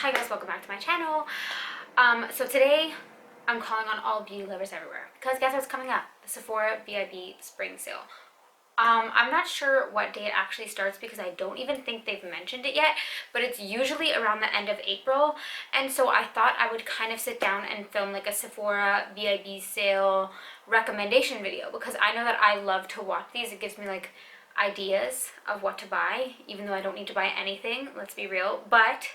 Hi guys, welcome back to my channel. So today I'm calling on all beauty lovers everywhere because guess what's coming up? The Sephora VIB spring sale. I'm not sure what day it actually starts because I don't even think they've mentioned it yet, but it's usually around the end of April, and so I thought I would kind of sit down and film like a Sephora VIB sale recommendation video because I know that I love to watch these. It gives me like ideas of what to buy, even though I don't need to buy anything, let's be real, but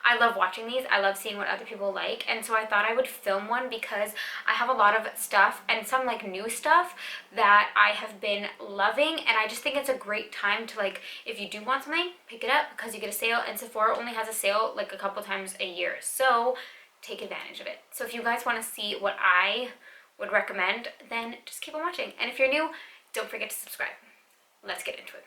I love watching these. I love seeing what other people like, and so I thought I would film one because I have a lot of stuff and some like new stuff that I have been loving, and I just think it's a great time to, like, if you do want something, pick it up because you get a sale, and Sephora only has a sale like a couple times a year, so take advantage of it. So if you guys want to see what I would recommend, then just keep on watching, and if you're new, don't forget to subscribe. Let's get into it.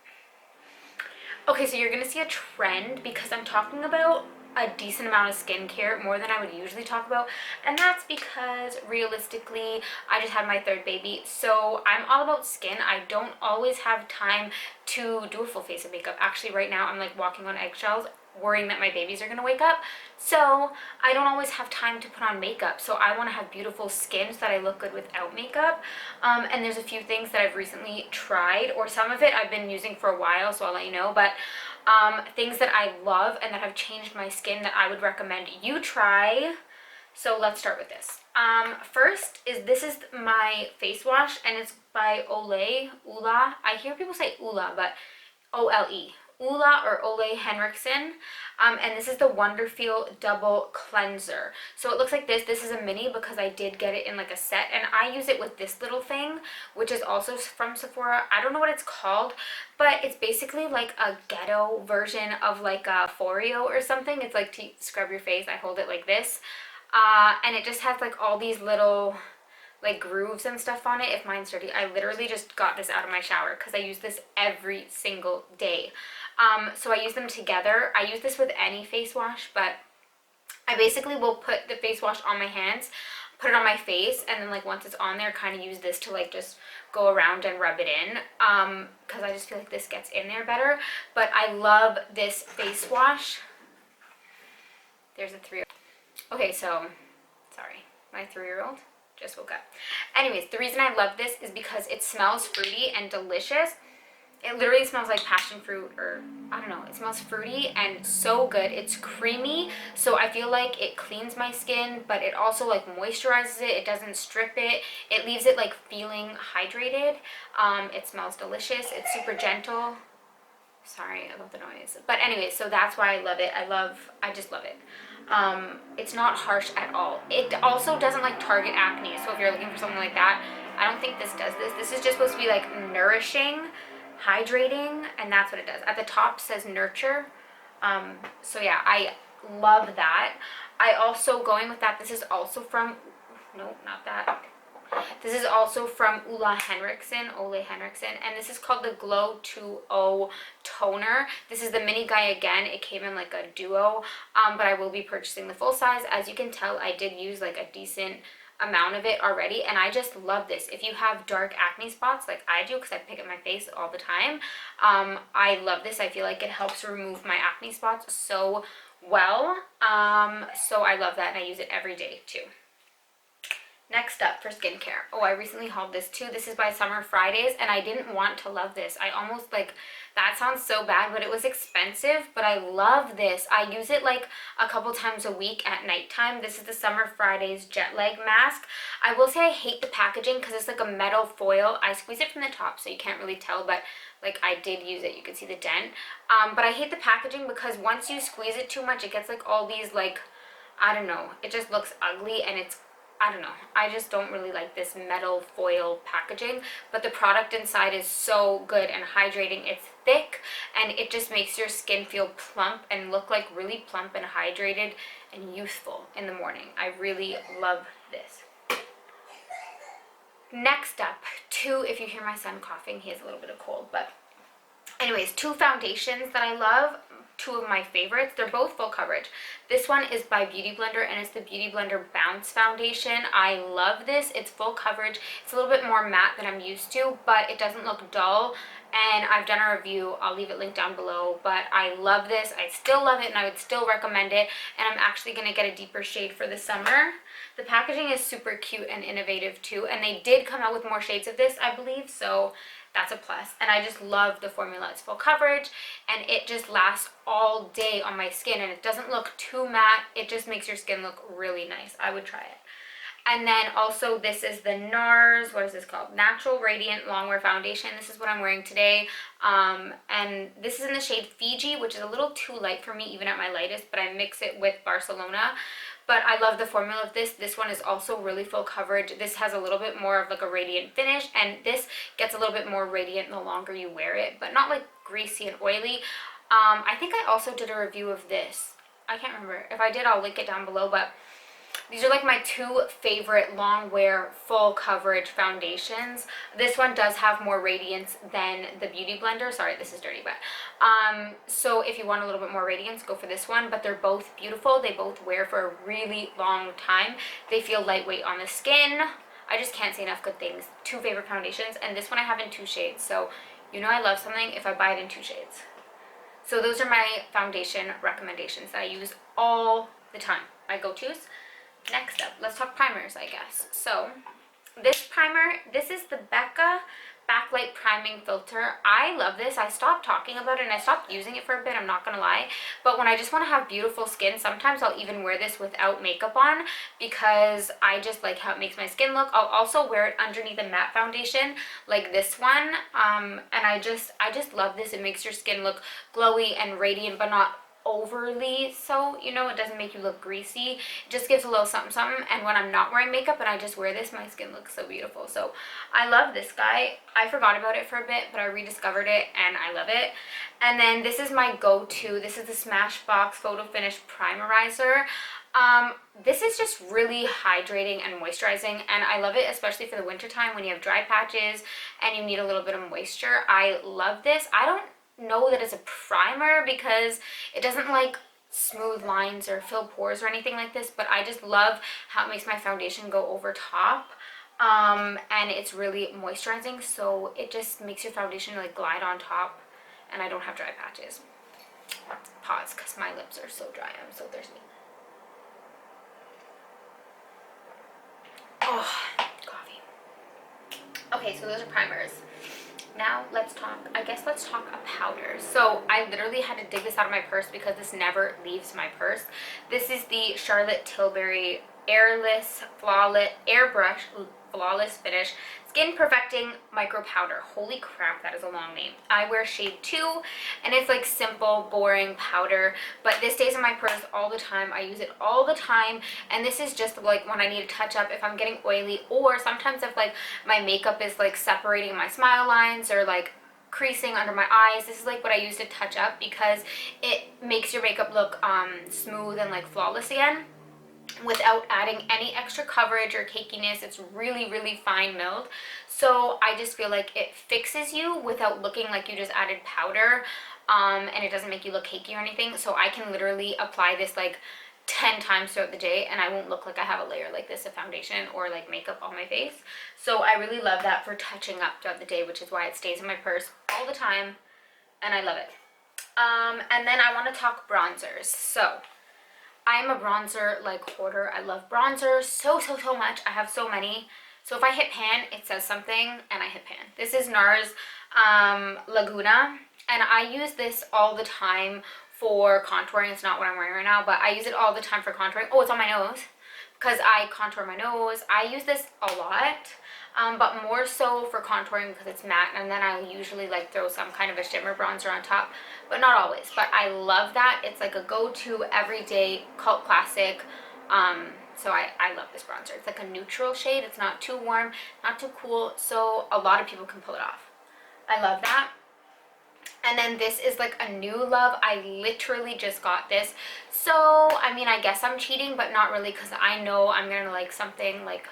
Okay, so you're gonna see a trend because I'm talking about a decent amount of skincare, more than I would usually talk about, and that's because realistically I just had my third baby, so I'm all about skin. I don't always have time to do a full face of makeup. Actually right now I'm like walking on eggshells worrying that my babies are gonna wake up, so I don't always have time to put on makeup. So I want to have beautiful skin so that I look good without makeup, and there's a few things that I've recently tried, or some of it I've been using for a while, so I'll let you know, but things that I love and that have changed my skin that I would recommend you try. So let's start with this. First is, this is my face wash, and it's by Olay, Ula. I hear people say Ula, but O-L-E. Ula or olehenriksen, and this is the Wonderfeel double cleanser. So it looks like this. This is a mini because I did get it in like a set, and I use it with this little thing, which is also from Sephora. I don't know what it's called, but it's basically like a ghetto version of like a Foreo or something. It's like to scrub your face. I hold it like this, and it just has like all these little like grooves and stuff on it. If mine's dirty, I literally just got this out of my shower because I use this every single day. So I use them together. I use this with any face wash, but I basically will put the face wash on my hands, put it on my face, and then like once it's on there, kind of use this to like just go around and rub it in, because I just feel like this gets in there better. But I love this face wash. There's a 3-year-old. Okay, so sorry, my 3-year-old just woke up. Anyways, the reason I love this is because it smells fruity and delicious. It literally smells like passion fruit, or I don't know, it smells fruity and so good. It's creamy, so I feel like it cleans my skin, but it also like moisturizes it. It doesn't strip it. It leaves it like feeling hydrated. It smells delicious. It's super gentle. Sorry about the noise, but anyway, so that's why I love it. I just love it. It's not harsh at all. It also doesn't like target acne, so if you're looking for something like that, I don't think this does this. This is just supposed to be like nourishing, hydrating, and that's what it does. At the top says nurture, so yeah, I love that. I also, going with that, this is also from, no, not that. This is also from olehenriksen, and this is called the Glow 2.0 toner. This is the mini guy again. It came in like a duo, but I will be purchasing the full size. As you can tell, I did use like a decent amount of it already, and I just love this. If you have dark acne spots like I do, because I pick up my face all the time, I love this. I feel like it helps remove my acne spots so well, so I love that, and I use it every day too. Next up for skincare. Oh, I recently hauled this too. This is by Summer Fridays, and I didn't want to love this. I almost like, that sounds so bad, but it was expensive, but I love this. I use it like a couple times a week at nighttime. This is the Summer Fridays Jet Lag Mask. I will say I hate the packaging because it's like a metal foil. I squeeze it from the top so you can't really tell, but like I did use it. You can see the dent. But I hate the packaging because once you squeeze it too much, it gets like all these like, I don't know, it just looks ugly, and it's, I don't know, I just don't really like this metal foil packaging, but the product inside is so good and hydrating. It's thick, and it just makes your skin feel plump and look like really plump and hydrated and youthful in the morning. I really love this. Next up, if you hear my son coughing, he has a little bit of cold, but anyways, 2 foundations that I love. two of my favorites. They're both full coverage. This one is by Beauty Blender, and it's the Beauty Blender Bounce Foundation. I love this. It's full coverage. It's a little bit more matte than I'm used to, but it doesn't look dull. And I've done a review, I'll leave it linked down below, but I love this. I still love it, and I would still recommend it. And I'm actually going to get a deeper shade for the summer. The packaging is super cute and innovative too, and they did come out with more shades of this, I believe, so that's a plus. And I just love the formula. It's full coverage, and it just lasts all day on my skin, and it doesn't look too matte. It just makes your skin look really nice. I would try it. And then also this is the NARS, what is this called? Natural Radiant Longwear Foundation. This is what I'm wearing today. And this is in the shade Fiji, which is a little too light for me even at my lightest, but I mix it with Barcelona. But I love the formula of this. This one is also really full coverage. This has a little bit more of like a radiant finish, and this gets a little bit more radiant the longer you wear it, but not like greasy and oily. I think I also did a review of this. I can't remember. If I did, I'll link it down below, but these are like my two favorite long wear full coverage foundations. This one does have more radiance than the Beauty Blender. Sorry, this is dirty, but so if you want a little bit more radiance, go for this one. But they're both beautiful. They both wear for a really long time. They feel lightweight on the skin. I just can't say enough good things. Two favorite foundations, and this one I have in 2 shades. So you know I love something if I buy it in 2 shades. So those are my foundation recommendations that I use all the time. My go-tos. Next up, let's talk primers, I guess. So this primer, this is the Becca Backlight Priming Filter. I love this. I stopped talking about it and I stopped using it for a bit, I'm not gonna lie. But when I just want to have beautiful skin, sometimes I'll even wear this without makeup on because I just like how it makes my skin look. I'll also wear it underneath a matte foundation like this one. And I just love this. It makes your skin look glowy and radiant, but not overly so, you know. It doesn't make you look greasy. It just gives a little something something, and when I'm not wearing makeup and I just wear this, my skin looks so beautiful. So I love this guy. I forgot about it for a bit, but I rediscovered it and I love it. And then this is my go-to. This is the Smashbox Photo Finish Primerizer. This is just really hydrating and moisturizing, and I love it especially for the winter time when you have dry patches and you need a little bit of moisture. I love this. I don't know that it's a primer because it doesn't like smooth lines or fill pores or anything like this, but I just love how it makes my foundation go over top, and it's really moisturizing, so it just makes your foundation like glide on top, and I don't have dry patches. Pause because my lips are so dry. I'm so thirsty. Oh, coffee. Okay, so those are primers. Now let's talk a powder. So I literally had to dig this out of my purse because this never leaves my purse. This is the Charlotte Tilbury Airless Flawless Airbrush Flawless Finish Skin Perfecting Micro Powder. Holy crap, that is a long name. I wear shade 2, and it's like simple, boring powder, but this stays in my purse all the time. I use it all the time, and this is just like when I need to touch up if I'm getting oily, or sometimes if like my makeup is like separating my smile lines or like creasing under my eyes. This is like what I use to touch up because it makes your makeup look smooth and like flawless again, without adding any extra coverage or cakiness. It's really, really fine milled. So I just feel like it fixes you without looking like you just added powder, and it doesn't make you look cakey or anything. So I can literally apply this like 10 times throughout the day and I won't look like I have a layer like this of foundation or like makeup on my face. So I really love that for touching up throughout the day, which is why it stays in my purse all the time, and I love it. And then I want to talk bronzers. So I'm a bronzer like hoarder. I love bronzers so much. I have so many. So if I hit pan, it says something and I hit pan. This is NARS Laguna, and I use this all the time for contouring. It's not what I'm wearing right now, but I use it all the time for contouring. Oh, it's on my nose because I contour my nose. I use this a lot, but more so for contouring because it's matte, and then I usually like throw some kind of a shimmer bronzer on top, but not always. But I love that. It's like a go-to everyday cult classic. So I love this bronzer. It's like a neutral shade. It's not too warm, not too cool, so a lot of people can pull it off. I love that. And then this is like a new love. I literally just got this. So, I mean, I guess I'm cheating, but not really, because I know I'm gonna like something like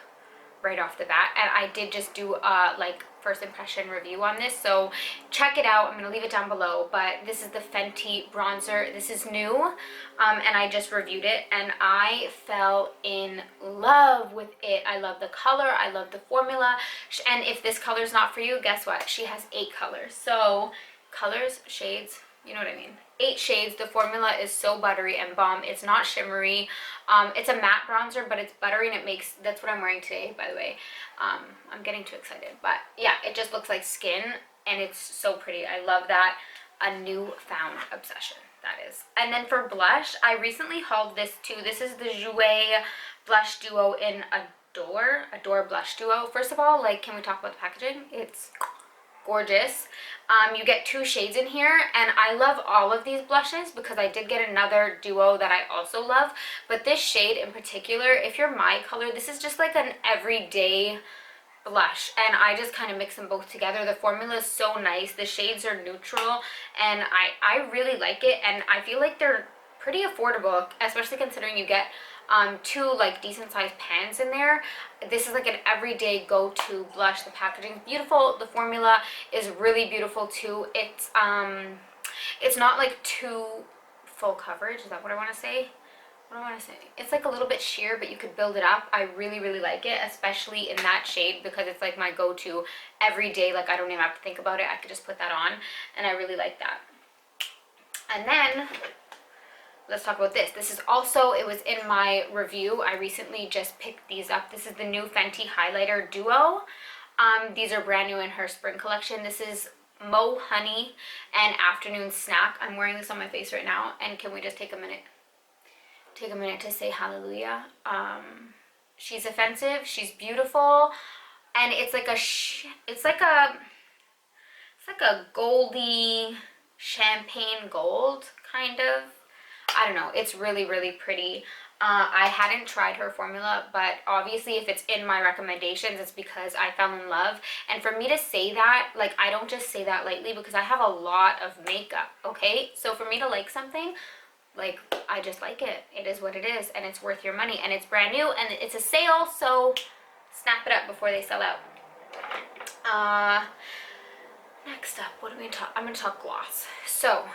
right off the bat. And I did just do like first impression review on this, so check it out. I'm gonna leave it down below, but this is the Fenty bronzer. This is new, and I just reviewed it and I fell in love with it. I love the color, I love the formula, and if this color is not for you, guess what? She has 8 colors. So colors, shades, you know what I mean. 8 shades. The formula is so buttery and bomb. It's not shimmery. It's a matte bronzer, but it's buttery, and it makes, that's what I'm wearing today, by the way. I'm getting too excited, but yeah, it just looks like skin, and it's so pretty. I love that. A newfound obsession, that is. And then for blush, I recently hauled this too. This is the Jouer blush duo in Adore blush duo. First of all, like, can we talk about the packaging? It's gorgeous. You get 2 shades in here, and I love all of these blushes because I did get another duo that I also love, but this shade in particular, if you're my color, this is just like an everyday blush, and I just kind of mix them both together. The formula is so nice. The shades are neutral, and I really like it, and I feel like they're pretty affordable, especially considering you get 2 like decent sized pans in there. This is like an everyday go-to blush. The packaging is beautiful. The formula is really beautiful too. It's not like too full coverage. Is that what I want to say? What do I want to say? It's like a little bit sheer, but you could build it up. I really, really like it, especially in that shade, because it's like my go-to every day. Like, I don't even have to think about it. I could just put that on, and I really like that. And then let's talk about this. This is also, it was in my review. I recently just picked these up. This is the new Fenty highlighter duo. These are brand new in her spring collection. This is Mo Honey and Afternoon Snack. I'm wearing this on my face right now, and can we just take a minute to say hallelujah. She's offensive, she's beautiful, and it's like a goldy champagne gold kind of. I don't know, it's really, really pretty. I hadn't tried her formula, but obviously if it's in my recommendations, it's because I fell in love. And for me to say that, like, I don't just say that lightly, because I have a lot of makeup, okay? So for me to like something, like, I just like it. It is what it is, and it's worth your money, and it's brand new, and it's a sale, so snap it up before they sell out. Next up, what are we gonna talk? I'm gonna talk gloss. So,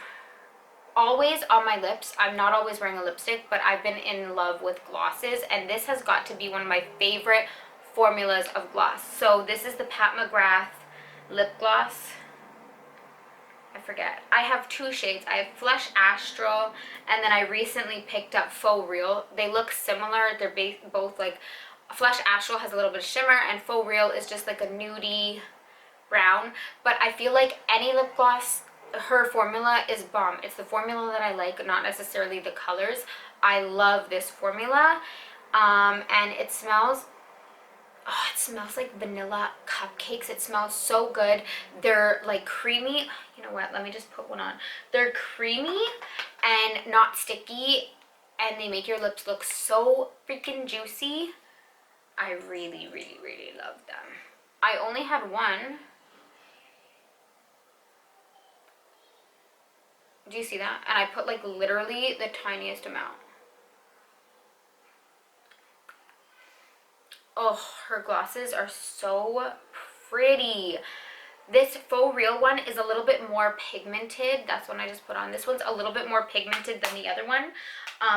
always on my lips. I'm not always wearing a lipstick, but I've been in love with glosses, and this has got to be one of my favorite formulas of gloss. So this is the Pat McGrath lip gloss. I forget. I have 2 shades. I have Flush Astral, and then I recently picked up Faux Real. They look similar. They're both like, Flush Astral has a little bit of shimmer, and Faux Real is just like a nudie brown. But I feel like any lip gloss, her formula is bomb. It's the formula that I like, not necessarily the colors. I love this formula, and it smells like vanilla cupcakes. It smells so good. They're like creamy. You know what, let me just put one on. They're creamy and not sticky, and they make your lips look so freaking juicy. I really, really, really love them. I only had one. Do you see that? And I put like literally the tiniest amount. Oh, her glosses are so pretty. This Faux Real one is a little bit more pigmented. That's one I just put on. This one's a little bit more pigmented than the other one.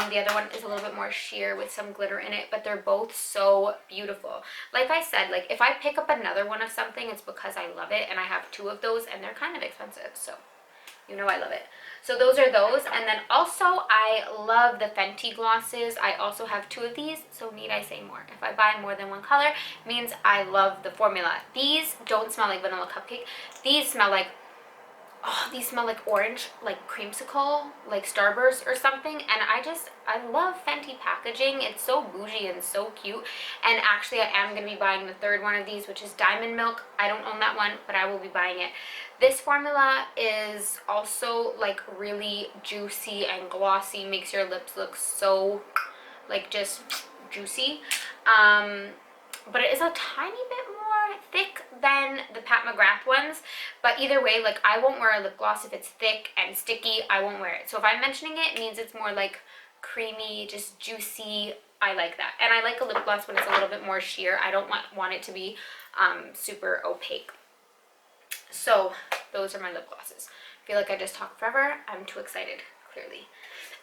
The other one is a little bit more sheer with some glitter in it, but they're both so beautiful. Like I said, like, if I pick up another one of something, it's because I love it, and I have 2 of those, and they're kind of expensive, so you know I love it. So those are those. And then also I love the Fenty glosses. I also have 2 of these, so need I say more? If I buy more than one color, it means I love the formula. These don't smell like vanilla cupcake. These smell like, oh, these smell like orange, like creamsicle, like Starburst or something. And I love Fenty packaging. It's so bougie and so cute. And actually I am going to be buying the 3rd one of these, which is Diamond Milk. I don't own that one, but I will be buying it. This formula is also like really juicy and glossy, makes your lips look so like just juicy. But it is a tiny bit more thick than the Pat McGrath ones. But either way, like, I won't wear a lip gloss if it's thick and sticky. I won't wear it. So if I'm mentioning it, it means it's more like creamy, just juicy. I like that. And I like a lip gloss when it's a little bit more sheer. I don't want it to be super opaque. So those are my lip glosses. I feel like I just talked forever. I'm too excited, clearly.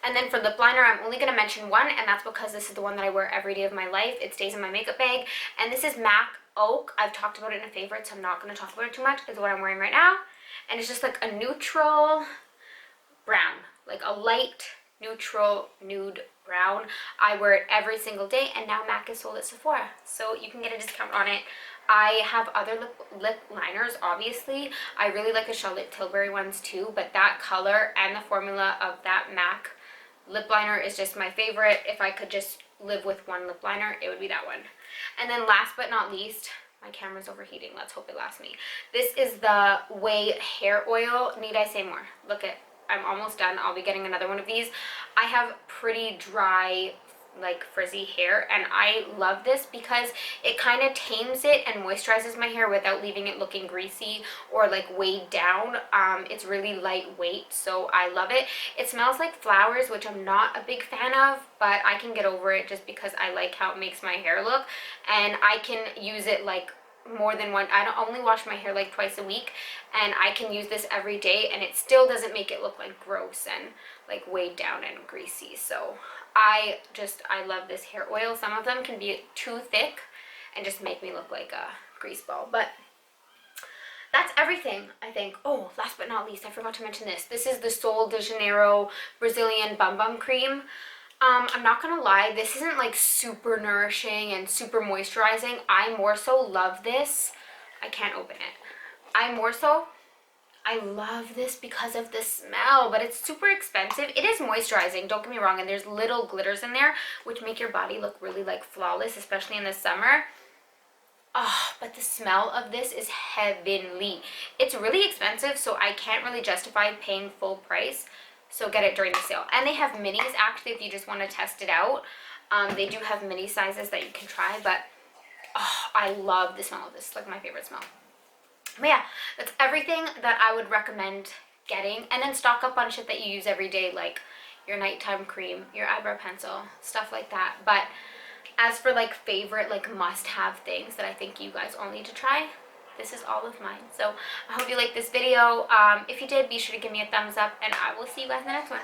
And then for lip liner, I'm only going to mention one, and that's because this is the one that I wear every day of my life. It stays in my makeup bag, and this is MAC Oak. I've talked about it in a favorite, so I'm not going to talk about it too much. It's what I'm wearing right now, and it's just like a neutral brown, like a light neutral nude brown. I wear it every single day, and now MAC is sold at Sephora, so you can get a discount on it. I have other lip liners, obviously. I really like the Charlotte Tilbury ones too, but that color and the formula of that MAC lip liner is just my favorite. If I could just live with one lip liner, it would be that one. And then last but not least, my camera's overheating. Let's hope it lasts me. This is the Ouai hair oil. Need I say more? Look at, I'm almost done. I'll be getting another one of these. I have pretty dry, like frizzy hair, and I love this because it kind of tames it and moisturizes my hair without leaving it looking greasy or like weighed down. It's really lightweight, so I love it. It smells like flowers, which I'm not a big fan of, but I can get over it just because I like how it makes my hair look, and I can use it like more than one. I don't only wash my hair like twice a week, and I can use this every day, and it still doesn't make it look like gross and like weighed down and greasy. So I love this hair oil. Some of them can be too thick and just make me look like a grease ball, but that's everything, I think. Oh, last but not least, I forgot to mention this. This is the Sol de Janeiro Brazilian Bum Bum Cream. I'm not gonna lie, this isn't like super nourishing and super moisturizing. I more so love this. I can't open it. I love this because of the smell, but it's super expensive. It is moisturizing, don't get me wrong, and there's little glitters in there which make your body look really like flawless, especially in the summer. Oh, but the smell of this is heavenly. It's really expensive, so I can't really justify paying full price. So get it during the sale. And they have minis, actually, if you just want to test it out. They do have mini sizes that you can try, but oh, I love the smell of this. It's like my favorite smell. But yeah, that's everything that I would recommend getting. And then stock up on shit that you use every day, like your nighttime cream, your eyebrow pencil, stuff like that. But as for like favorite, like must-have things that I think you guys all need to try, this is all of mine. So I hope you liked this video. If you did, be sure to give me a thumbs up, and I will see you guys in the next one.